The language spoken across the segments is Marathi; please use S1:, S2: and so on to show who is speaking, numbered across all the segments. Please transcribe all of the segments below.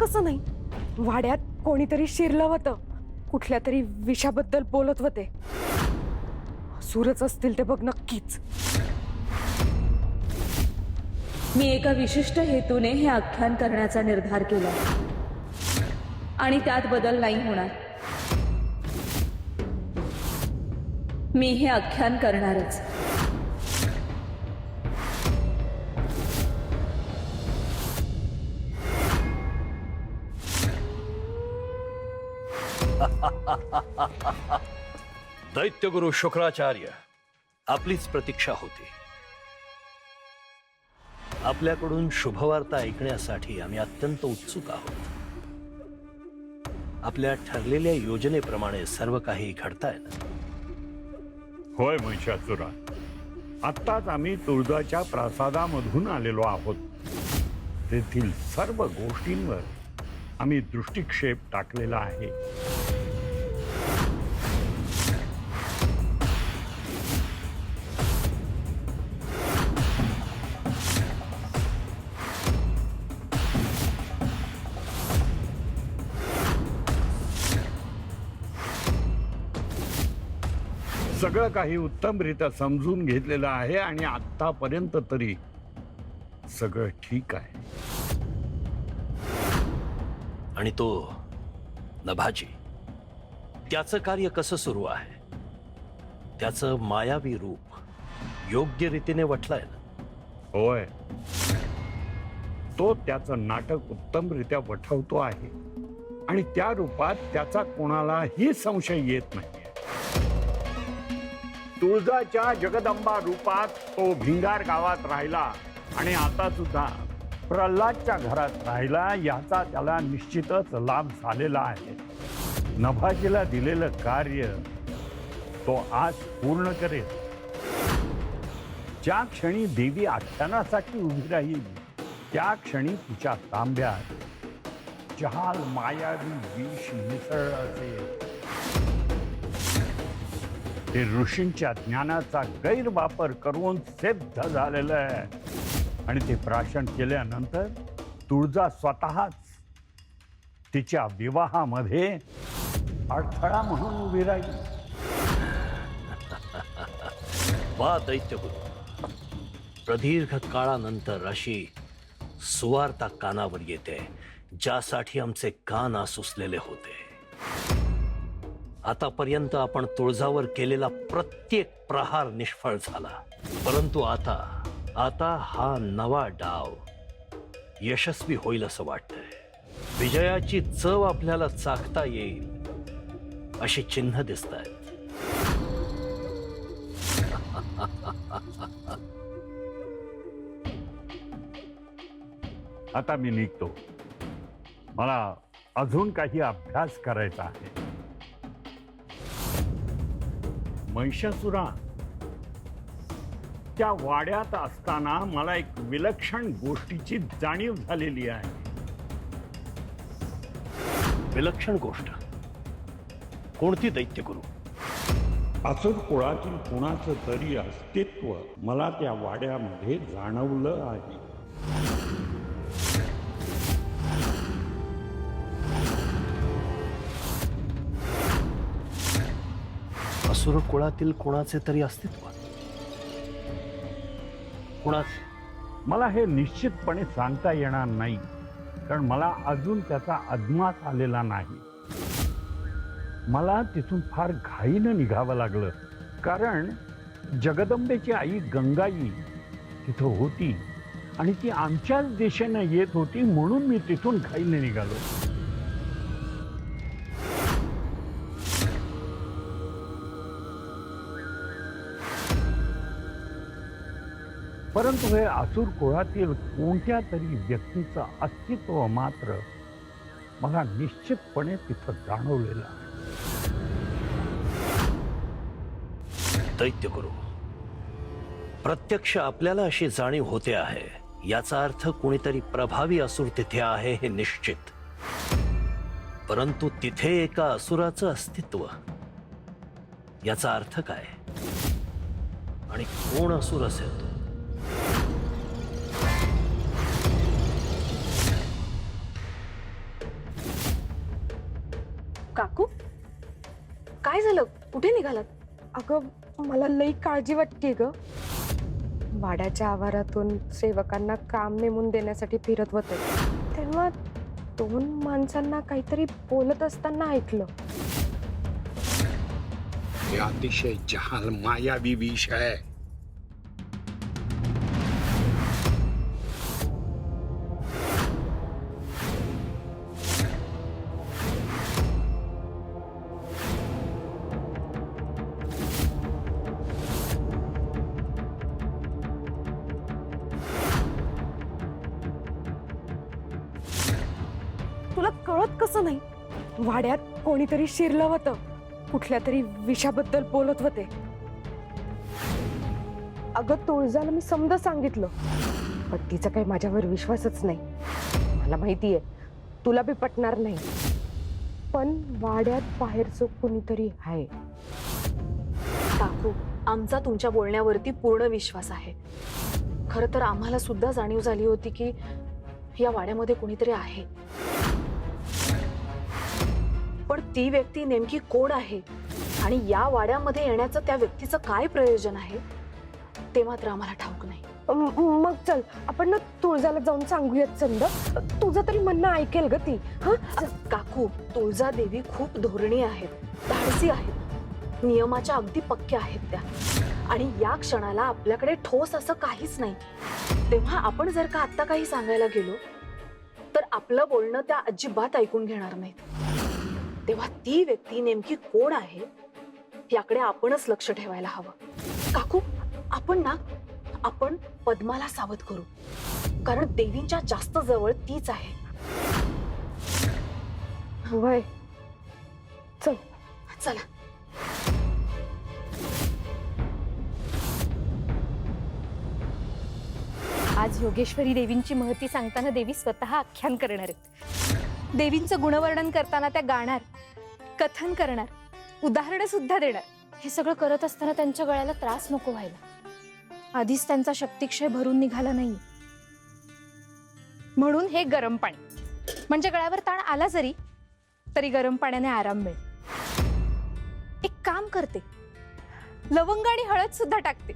S1: कसं नाही? वाड्यात कोणीतरी शिरलं होतं, कुठल्या तरी विषाबद्दल बोलत होते. असुरच असतील ते बघ नक्कीच.
S2: मी एका विशिष्ट हेतूने हे आख्यान करण्याचा निर्धार केला आणि त्यात बदल नाही होणार. मी हे आख्यान करणारच.
S3: दैत्यगुरु शुक्राचार्य, आपलीच प्रतीक्षा होती. आपल्याकडून शुभवार्ता ऐकण्यासाठी आम्ही अत्यंत उत्सुक आहोत. आपल्या ठरलेल्या योजनेप्रमाणे सर्व काही घडताय ना?
S4: होय महिषासुरा, आत्ताच आम्ही तुळजाच्या प्रासादामधून आलेलो आहोत. तेथील सर्व गोष्टींवर आम्ही दृष्टिक्षेप टाकलेला आहे. सगळं काही उत्तमरित्या समजून घेतलेलं आहे आणि आतापर्यंत तरी सगळं ठीक आहे.
S3: आणि तो नभाजी, त्याचं कार्य कसं सुरू आहे? त्याचं मायावी रूप योग्य रीतीने वठलंय ना?
S4: होय, तो त्याचं नाटक उत्तमरित्या वठवतो आहे आणि त्या रूपात त्याचा कोणालाही संशय येत नाही. तुळजाच्या जगदंबा रूपात तो भिंगार गावात राहिला आणि आता सुद्धा प्रल्हादच्या घरात राहिला, याचा त्याला निश्चितच लाभ झालेला आहे. नभाजीला दिलेलं कार्य तो आज पूर्ण करेल. ज्या क्षणी देवी आख्यानासाठी उभी राहील त्या क्षणी तिच्या तांब्यात जहाल मायावी विष मिसळलं असेल. ते ऋषींच्या ज्ञानाचा गैरवापर करून सिद्ध झालेलं आहे आणि ते प्राशन केल्यानंतर तुळजा स्वतःच तिच्या विवाहामध्ये अडथळा म्हणून उभी राहील.
S3: वा दैत्यगुरु, प्रदीर्घ काळानंतर अशी सुवार्ता कानावर येते ज्यासाठी आमचे कान आसुसलेले होते. आतापर्यंत आपण तुळजावर केलेला प्रत्येक प्रहार निष्फळ झाला, परंतु आता हा नवा डाव यशस्वी होईल असं वाटतंय. विजयाची चव आपल्याला चाखता येईल अशी चिन्ह दिसतायत.
S4: आता मी निघतो. मला अजून काही अभ्यास करायचा आहे. महिषासुरा, त्या वाड्यात असताना मला एक विलक्षण गोष्टीची जाणीव झालेली आहे.
S3: विलक्षण गोष्ट कोणती दैत्यगुरु?
S4: असुर कुळातील कुणाचं तरी अस्तित्व मला त्या वाड्यामध्ये जाणवलं आहे.
S3: असुर कुळातील कोणाचे तरी अस्तित्व? कुणाचे?
S4: मला हे निश्चितपणे सांगता येणार नाही, कारण मला अजून त्याचा अदमास आलेला नाही. मला तिथून फार घाईनं निघावं लागलं, कारण जगदंबेची आई गंगाई तिथं होती आणि ती आमच्याच दिशेनं येत होती, म्हणून मी तिथून घाईनं निघालो. परंतु हे असुर कुळातील कोणत्या तरी व्यक्तीचं अस्तित्व मात्र मला निश्चितपणे तिथं जाणवलेलं आहे.
S3: दैत्यगुरु, प्रत्यक्ष आपल्याला अशी जाणीव होते आहे, याचा अर्थ कोणीतरी प्रभावी असुर तिथे आहे हे निश्चित. परंतु तिथे एका असुराचं अस्तित्व, याचा अर्थ काय? आणि कोण असुर असेल तो?
S2: झालं? कुठे निघालात?
S1: अगं मला लई काळजी वाटते ग. वाड्याच्या आवारातून सेवकांना काम नेमून देण्यासाठी फिरत होते, तेव्हा 2 माणसांना काहीतरी बोलत असताना ऐकलं.
S5: हे अतिशय जहाल मायावी विष आहे.
S1: तुला कळत कसं नाही? वाड्यात कोणीतरी शिरलं होतं, कुठल्या तरी विषाबद्दल बोलत होते. अगं तुळजाला मी समजा सांगितलं, पण तिचा काही माझ्यावर विश्वासच नाही. मला माहितीये तुला बी पटणार नाही, पण वाड्यात बाहेरचं कोणीतरी आहे.
S2: काकू, आमचा तुमच्या बोलण्यावरती पूर्ण विश्वास आहे. खरं तर आम्हाला सुद्धा जाणीव झाली होती की या वाड्यामध्ये कोणीतरी आहे, पण ती व्यक्ती नेमकी कोण आहे आणि या वाड्यामध्ये येण्याचं त्या व्यक्तीचं काय प्रयोजन आहे ते मात्र आम्हाला ठाऊक नाही.
S1: मग चल आपण ना तुळजाला जाऊन सांगूयात. चंद, तुझं तरी म्हणणं ऐकेल ग ती.
S2: काकू, तुळजा देवी खूप धोरणी आहेत, धाडसी आहेत, नियमाच्या अगदी पक्क्या आहेत त्या. आणि या क्षणाला आपल्याकडे ठोस असं काहीच नाही. तेव्हा आपण जर का आत्ता काही सांगायला गेलो तर आपलं बोलणं त्या अजिबात ऐकून घेणार नाहीत. तेव्हा ती व्यक्ती नेमकी कोण आहे याकडे आपणच लक्ष ठेवायला हवं. काकू, आपण पद्माला सावध करू, कारण देवींच्या जास्त जवळ तीच आहे.
S1: वय चल.
S2: चला.
S6: आज योगेश्वरी देवींची महती सांगताना देवी स्वतः आख्यान करणार आहेत. देवींचं गुणवर्णन करताना त्या गाणार, कथन करणार, उदाहरणं सुद्धा देणार. हे सगळं करत असताना त्यांच्या गळ्याला त्रास नको व्हायला. आधीच त्यांचा शक्तिक्षय भरून निघाला नाही, म्हणून हे गरम पाणी, म्हणजे गळ्यावर ताण आला जरी तरी गरम पाण्याने आराम मिळेल. एक काम करते, लवंग आणि हळद सुद्धा टाकते,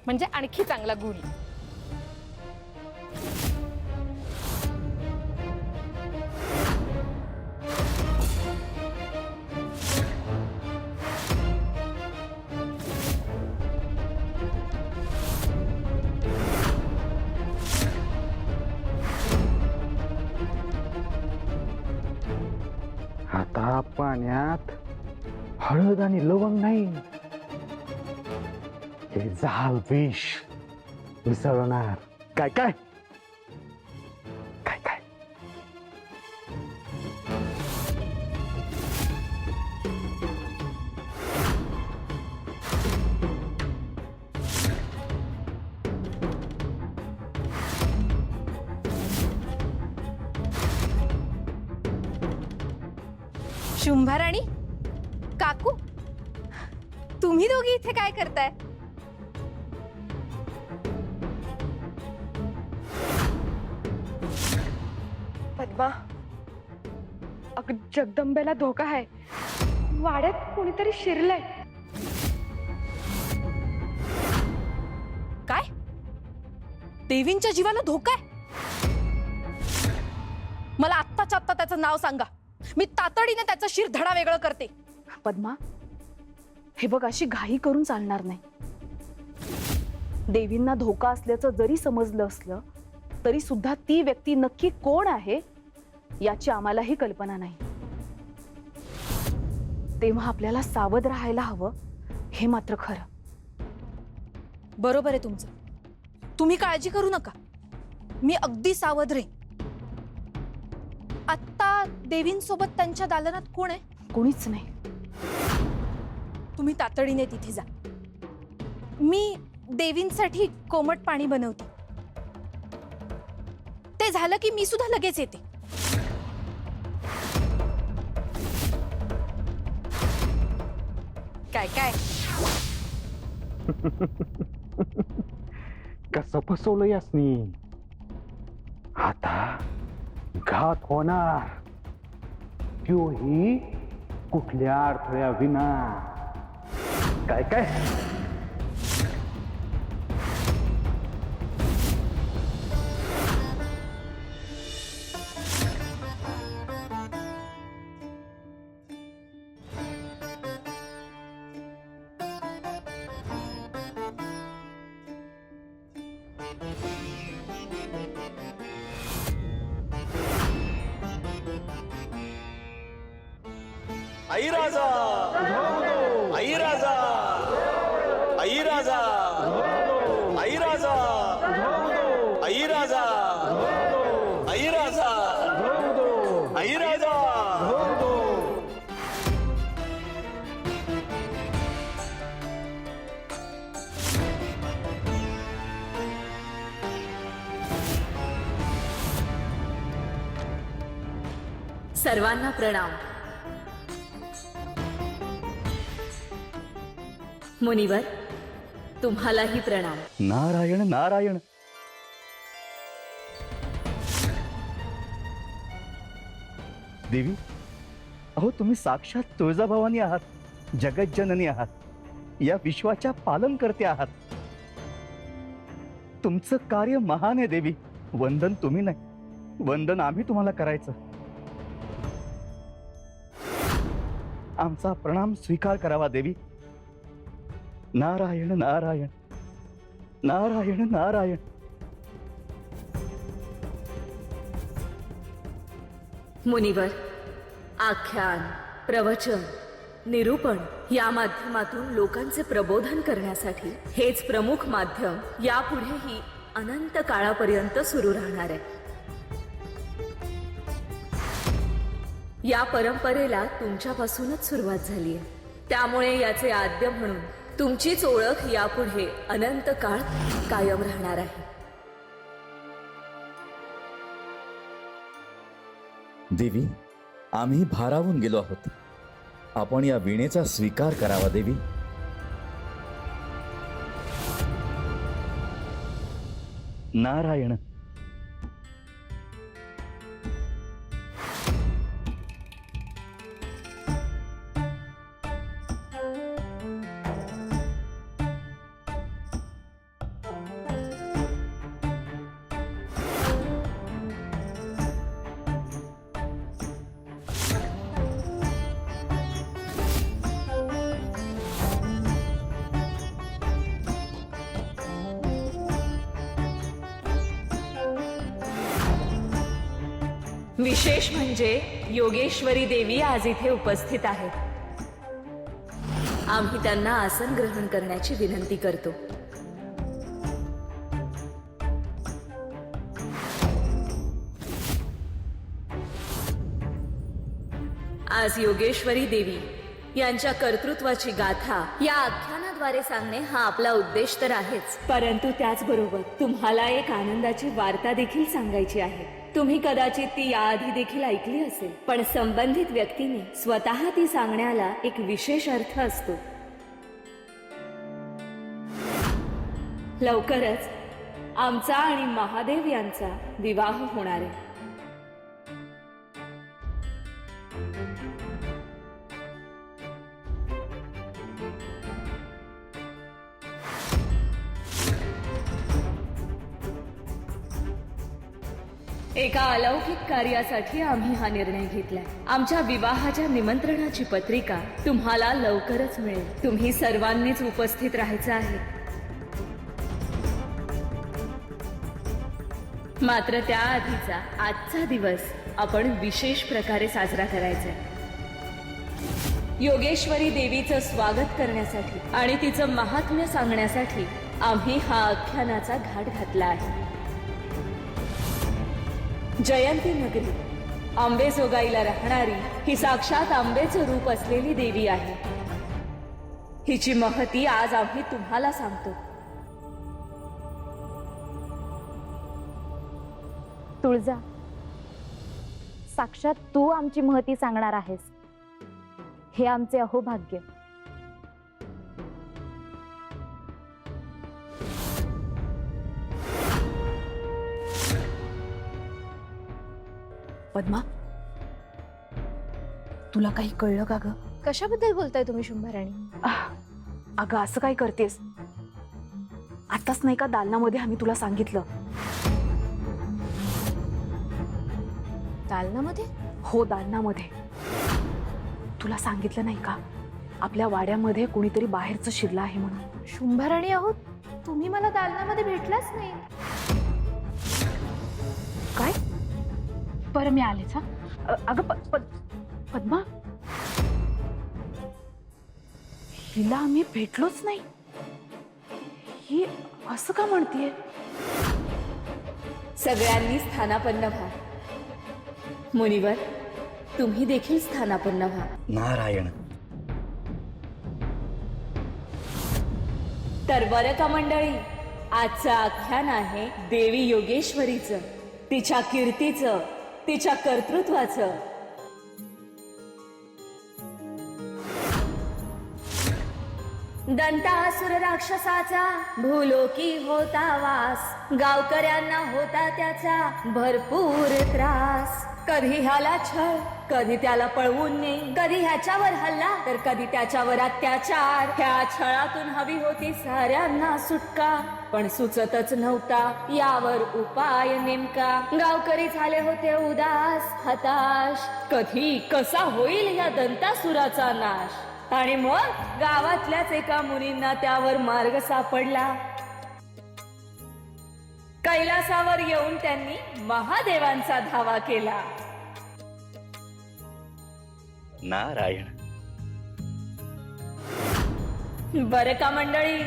S6: म्हणजे आणखी चांगला गुण.
S4: आता पाण्यात हळद आणि लवंग नाही, हे जाल विष मिसळणार. काय काय काय काय
S6: शुंभाराणी, काकू, तुम्ही दोघी इथे काय करताय?
S1: पद्मा, अगं जगदंबेला धोका आहे. वाड्यात कोणीतरी शिरलंय.
S6: काय? देवींच्या जीवाला धोका आहे? मला आत्ताच्या आत्ता त्याचं नाव सांगा. मी तातडीने त्याचं शिर धडा वेगळं करते.
S2: पद्मा, हे बघ, अशी घाई करून चालणार नाही. देवींना धोका असल्याचं जरी समजलं असलं तरी सुद्धा ती व्यक्ती नक्की कोण आहे याची आम्हालाही कल्पना नाही. तेव्हा आपल्याला सावध राहायला हवं, हे मात्र खरं.
S6: बरोबर आहे तुमचं. तुम्ही काळजी करू नका, मी अगदी सावध राहीन. आत्ता देवींसोबत त्यांच्या दालनात कोण आहे?
S2: कोणीच नाही.
S6: तुम्ही तातडीने तिथे जा. मी देवींसाठी कोमट पाणी बनवते. ते झालं की मी सुद्धा लगेच येते. काय काय
S4: कसं फसवलं यासनी? आता घात होणार. तोही कुठल्या अडथळ्याविना. काय काय
S7: आई राजा, आई राजा, आई राजा, आई राजा, आई राजा, आई राजा, आई राजा.
S2: सर्वांना प्रणाम. मुनिवर, तुम्हालाही प्रणाम.
S8: नारायण नारायण. देवी, अहो तुम्ही साक्षात तुळजाभवानी आहात, जगज्जननी आहात, या विश्वाच्या पालनकर्ते आहात. तुमचं कार्य महान आहे देवी. वंदन तुम्ही नाही, वंदन आम्ही तुम्हाला करायचं. आमचा प्रणाम स्वीकार करावा देवी. नारायण नारायण, नारायण नारायण.
S2: मुनिवर, आख्यान, प्रवचन, निरूपण या माध्यमातून लोकांचे प्रबोधन करण्यासाठी हेच प्रमुख माध्यम यापुढेही अनंत काळापर्यंत सुरू राहणार आहे. या परंपरेला तुमच्यापासूनच सुरुवात झाली आहे, त्यामुळे याचे आद्य म्हणून तुमचीच ओळख यापुढे अनंत काळ कायम राहणार आहे.
S8: देवी, आम्ही भारावून गेलो आहोत. आपण या वीणेचा स्वीकार करावा देवी. नारायण.
S2: विशेष म्हणजे योगेश्वरी देवी आज इथे उपस्थित आहेत. आम्ही त्यांना आसन ग्रहण करण्याची विनंती करतो. आज योगेश्वरी देवी यांच्या कर्तृत्वाची गाथा या आख्यानाद्वारे सांगणे हा आपला उद्देश तर आहेच, परंतु त्याचबरोबर तुम्हाला एक आनंदाची वार्ता देखील सांगायची आहे. तुम्ही कदाचित ती याआधी देखील ऐकली असेल, पण संबंधित व्यक्तीने स्वतः ती सांगण्याला एक विशेष अर्थ असतो. लवकरच आमचा आणि महादेव यांचा विवाह होणार आहे. एका अलौकिक कार्यासाठी आम्ही हा निर्णय घेतलाय. आमच्या विवाहाच्या निमंत्रणाची पत्रिका तुम्हाला लवकरच मिळेल. तुम्ही सर्वांनीच उपस्थित राहायचं आहे. मात्र त्याआधीचा आजचा दिवस आपण विशेष प्रकारे साजरा करायचा आहे. योगेश्वरी देवीचं स्वागत करण्यासाठी आणि तिचं महात्म्य सांगण्यासाठी आम्ही हा आख्यानाचा घाट घातला आहे. जयंती नगरी आंबेजोगाईला राहणारी ही साक्षात आंबेचं रूप असलेली देवी आहे. हिची महती आज आम्ही तुम्हाला सांगतो.
S9: तुळजा, साक्षात तू आमची महती सांगणार आहेस, हे आमचे अहोभाग्य.
S2: पद्मा, तुला काही कळलं का ग?
S6: कशाबद्दल बोलताय तुम्ही शुंभराणी?
S2: अगं असं काय करतेस? आताच नाही का दालनामध्ये आम्ही तुला सांगितलं.
S6: दालनामध्ये?
S2: हो, दालनामध्ये. तुला सांगितलं नाही का आपल्या वाड्यामध्ये कोणीतरी बाहेरचं शिरलं आहे म्हणून?
S6: शुंभराणी आहोत तुम्ही, मला दालनामध्ये भेटलाच नाही.
S2: काय?
S6: बरं मी आलेच हा.
S2: अगं पद्मा, हिला आम्ही भेटलोच नाही. ही असं का म्हणतीये?
S10: सगळ्यांनी स्थानापन्न व्हा. मुनिवर, तुम्ही देखील स्थानापन्न व्हा.
S8: नारायण.
S10: तर बरं का मंडळी, आजचं आख्यान आहे देवी योगेश्वरीचं, तिच्या कीर्तीचं, तिच्या कर्तृत्वाचं. दंतासुर राक्षसाचा भूलोकी होता वास, गावकऱ्यांना होता त्याचा भरपूर त्रास. कधी ह्याला छळ, कधी त्याला पळवून ने, कधी ह्याच्यावर हल्ला तर कधी त्याच्यावर अत्याचार. ह्या छळातून हवी होती साऱ्यांना सुटका, पण सुचतच नव्हता यावर उपाय नेमका. गावकरी झाले होते उदास हताश, कधी कसा होईल या दंतासुराचा नाश. आणि मग गावातल्याच एका मुनींना त्यावर मार्ग सापडला. कैलासावर येऊन त्यांनी महादेवांचा धावा केला.
S8: नारायण.
S10: बरं का मंडळी,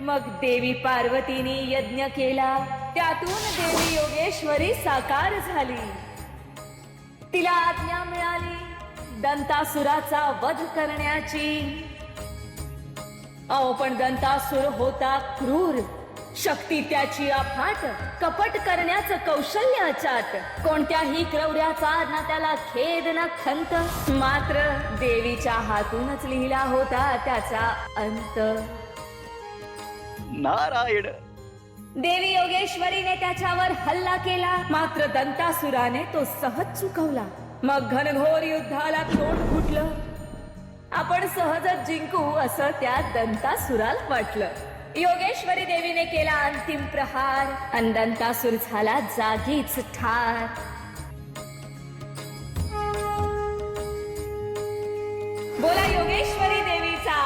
S10: मग देवी पार्वतीने यज्ञ केला, त्यातून देवी योगेश्वरी साकार झाली. तिला आज्ञा मिळाली दंतासुराचा वध करण्याची. अहो पण दंतासुर होता क्रूर, शक्ती त्याची अफाट, कपट करण्याचं कौशल्य अचाट. कोणत्याही क्रौर्याचा ना त्याला खेद ना खंत, मात्र देवीच्या हातूनच लिहिला होता त्याचा अंत.
S8: नारायण.
S10: देवी योगेश्वरीने त्याच्यावर हल्ला केला, मात्र दंतासुराने तो सहज चुकवला. मग घनघोर युद्धाला तोंड फुटलं. आपण सहजच जिंकू असं त्या दंतासुराला वाटलं. योगेश्वरी देवीने केला अंतिम प्रहार, आणि दंतासुर झाला जागीच ठार. बोला योगेश्वरी देवीचा,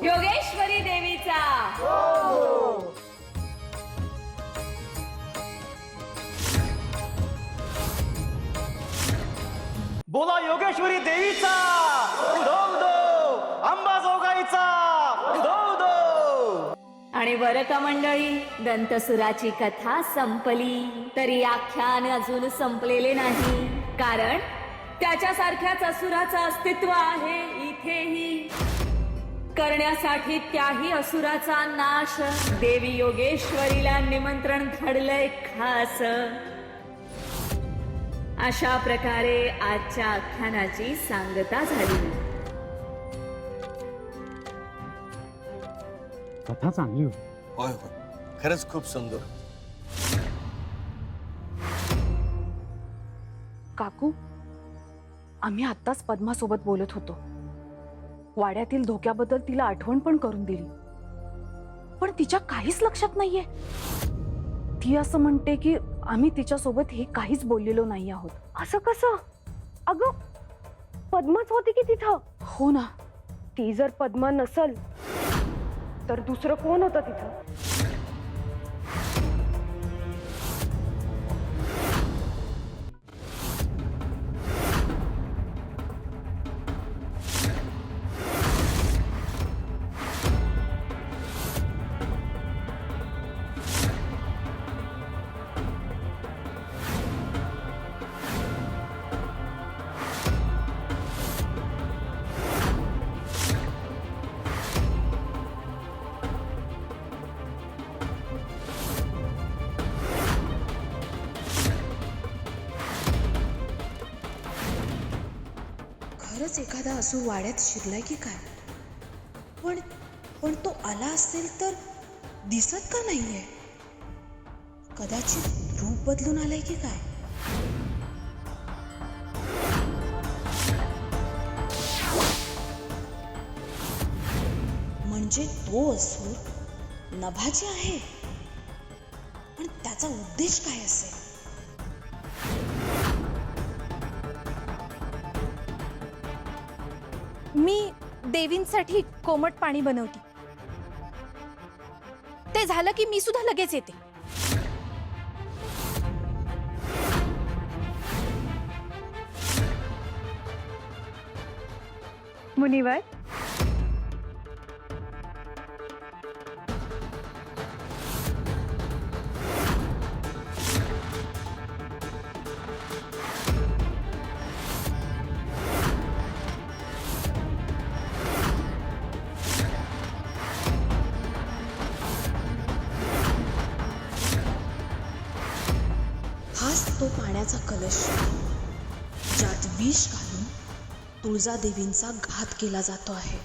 S10: योगेश्वरी देवीचा.
S7: बोला योगेश्वरी देवीचा, उधो उधो, अंबाजोगाईचा, उधो उधो.
S10: आणि बरं का मंडळी, दंतसुराची कथा संपली, तरी आख्यान अजून संपलेले नाही. कारण त्याच्यासारख्याच असुराचं अस्तित्व आहे इथेही. करण्यासाठी त्याही असुराचा नाश देवी योगेश्वरीला निमंत्रण घडलंय खास. अशा प्रकारे आजच्या आख्यानाची सांगता झाली.
S4: कथा चांगली होती.
S7: होय होय, खरंच खूप सुंदर.
S2: काकू, आम्ही आत्ताच पद्मासोबत बोलत होतो. वाड्यातील धोक्याबद्दल तिला आठवण पण करून दिली, पण तिच्या काहीच लक्षात नाहीये. ती असं म्हणते की आम्ही तिच्यासोबत हे काहीच बोललेलो नाही आहोत.
S1: असं कसं? अगं पद्माच होती की तिथं?
S2: हो ना.
S1: ती जर पद्मा नसल तर दुसरं कोण होतं तिथं?
S11: खरंच एखादा असू वाड्यात शिरलाय की काय? पण तो आला असेल तर दिसत का नाहीये? कदाचित रूप बदलून आलाय की काय? म्हणजे तो असूर नभाचे आहे, पण त्याचा उद्देश काय असेल?
S6: मी देवींसाठी कोमट पाणी बनवते. ते झालं की मी सुद्धा लगेच येते. मुनिवर,
S11: हाच तो पाण्याचा कलश ज्यात विष घालून तुळजादेवींचा घात केला जातो आहे.